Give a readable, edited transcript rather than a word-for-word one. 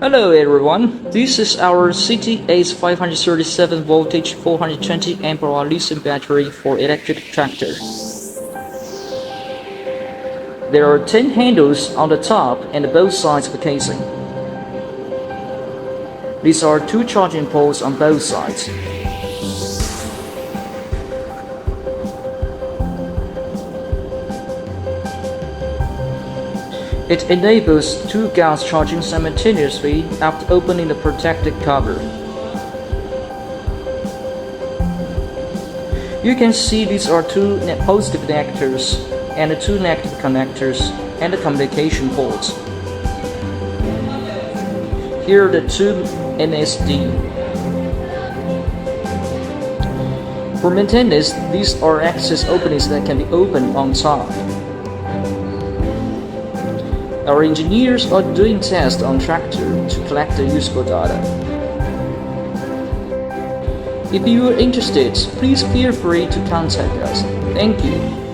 Hello everyone, this is our CTS 537 voltage 420 amp hour lithium battery for electric tractor. There are 10 handles on the top and both sides of the casing. These are 2 charging ports on both sides. It enables 2 gas charging simultaneously after opening the protected cover. You can see these are 2 positive connectors and 2 negative connectors and the communication ports. Here are the 2 NSD. For maintenance, these are access openings that can be opened on top. Our engineers are doing tests on tractor to collect the useful data. If you are interested, please feel free to contact us. Thank you.